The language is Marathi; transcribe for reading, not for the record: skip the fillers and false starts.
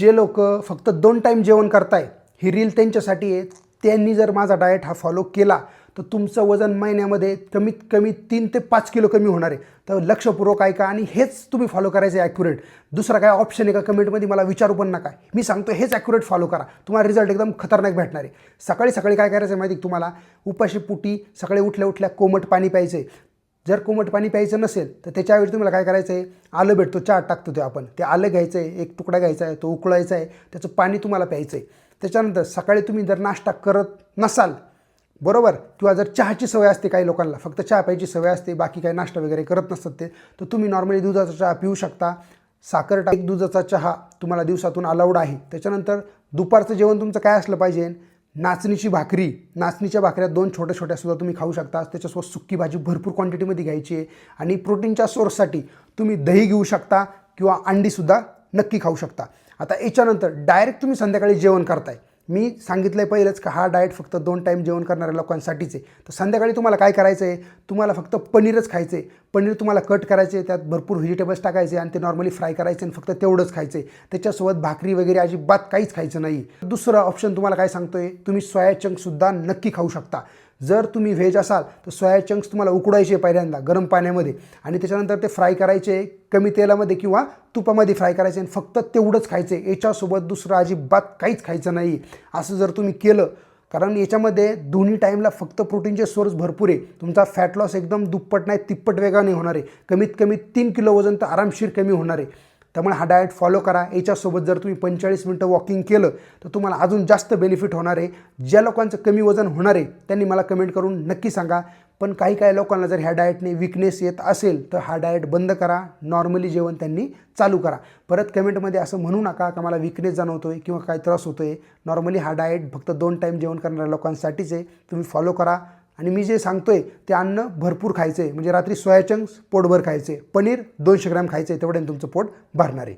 जे लोक फक्त 2 टाईम जेवण करताय, ही रील त्यांच्यासाठी आहे. त्यांनी जर माझा डाएट हा फॉलो केला तर तुमचं वजन महिन्यामध्ये कमीत कमी 3 ते 5 किलो कमी होणार आहे. तर लक्षपूर्वक ऐका आणि हेच तुम्ही फॉलो करायचं आहे ॲक्युरेट. दुसरा काय ऑप्शन आहे का कमेंटमध्ये मला विचारू पण नका. मी सांगतो हेच ॲक्युरेट फॉलो करा, तुम्हाला रिझल्ट एकदम खतरनाक भेटणार आहे. सकाळी सकाळी काय करायचं आहे माहिती आहे तुम्हाला? उपाशीपोटी सकाळी उठल्या उठल्या कोमट पाणी प्यायचं आहे. जर कोमट पाणी प्यायचं नसेल तर त्याच्याऐवजी तुम्हाला काय करायचं आहे, आलं भेटतो चहा टाकतो ते आपण, ते आलं घ्यायचं आहे, एक तुकडा घ्यायचा आहे, तो उकळायचा आहे, त्याचं पाणी तुम्हाला प्यायचं आहे. त्याच्यानंतर सकाळी तुम्ही जर नाश्ता करत नसाल बरोबर, किंवा जर चहाची सवय असते काही लोकांना, फक्त चहा प्यायची सवय असते, बाकी काही नाश्ता वगैरे करत नसतात ते, तर तुम्ही नॉर्मली दुधाचा चहा पिऊ शकता. साखर टाक दुधाचा चहा तुम्हाला दिवसातून अलाउड आहे. त्याच्यानंतर दुपारचं जेवण तुमचं काय असलं पाहिजे? नाचणीची भाकरी, नाचणीच्या भाकऱ्या 2 छोट्या छोट्या सुद्धा तुम्ही खाऊ शकता. त्याच्यासोबत सुक्की भाजी भरपूर क्वांटिटीमध्ये घ्यायची आहे. आणि प्रोटीनच्या सोर्ससाठी तुम्ही दही घेऊ शकता किंवा अंडीसुद्धा नक्की खाऊ शकता. आता याच्यानंतर डायरेक्ट तुम्ही संध्याकाळी जेवण करताय. मी सांगितलं आहे पहिलंच का हा डाएट फक्त 2 टाईम जेवण करणाऱ्या लोकांसाठीच आहे. तर संध्याकाळी तुम्हाला काय करायचं आहे? तुम्हाला फक्त पनीरच खायचं आहे. पनीर तुम्हाला कट करायचे आहे, त्यात भरपूर व्हेजिटेबल्स टाकायचे आणि ते नॉर्मली फ्राय करायचे आणि फक्त तेवढंच खायचं आहे. त्याच्यासोबत भाकरी वगैरे अजिबात काहीच खायचं नाही. दुसरं ऑप्शन तुम्हाला काय सांगतो आहे, तुम्ही सोया चंक्ससुद्धा नक्की खाऊ शकता. जर तुम्ही व्हेज असाल तर सोया चंक्स तुम्हाला उकडायचे पहिल्यांदा गरम पाण्यामध्ये आणि त्याच्यानंतर ते फ्राय करायचे कमी तेलामध्ये किंवा तुपामध्ये फ्राय करायचे आणि फक्त तेवढंच खायचे. याच्यासोबत दुसरं अजिबात काहीच खायचं नाही. असं जर तुम्ही केलं, कारण याच्यामध्ये दोन्ही टाईमला फक्त प्रोटीनचे सोर्स भरपूर आहे. तुमचा फॅट लॉस एकदम दुप्पट नाही तिप्पट वेगाने होणार आहे. कमीत कमी 3 किलो वजन तर आरामशीर कमी होणार आहे. त्यामुळे हा डाएट फॉलो करा. याच्यासोबत जर तुम्ही 45 मिनटं वॉकिंग केलं तर तुम्हाला अजून जास्त बेनिफिट होणार आहे. ज्या लोकांचं कमी वजन होणार आहे त्यांनी मला कमेंट करून नक्की सांगा. पण काही लोकांना जर ह्या डाएटने विकनेस येत असेल तर हा डाएट बंद करा, नॉर्मली जेवण त्यांनी चालू करा. परत कमेंटमध्ये असं म्हणू नका का मला विकनेस जाणवतो आहे किंवा काय त्रास होतो आहे. नॉर्मली हा डाएट फक्त 2 टाईम जेवण करणाऱ्या लोकांसाठीच आहे. तुम्ही फॉलो करा. आणि मी जे सांगतोय ते अन्न भरपूर खायचं आहे. म्हणजे रात्री सोया चंक्स पोटभर खायचे, पनीर 200 ग्रॅम खायचं आहे, तेवढ्याने तुमचं पोट भरणार आहे.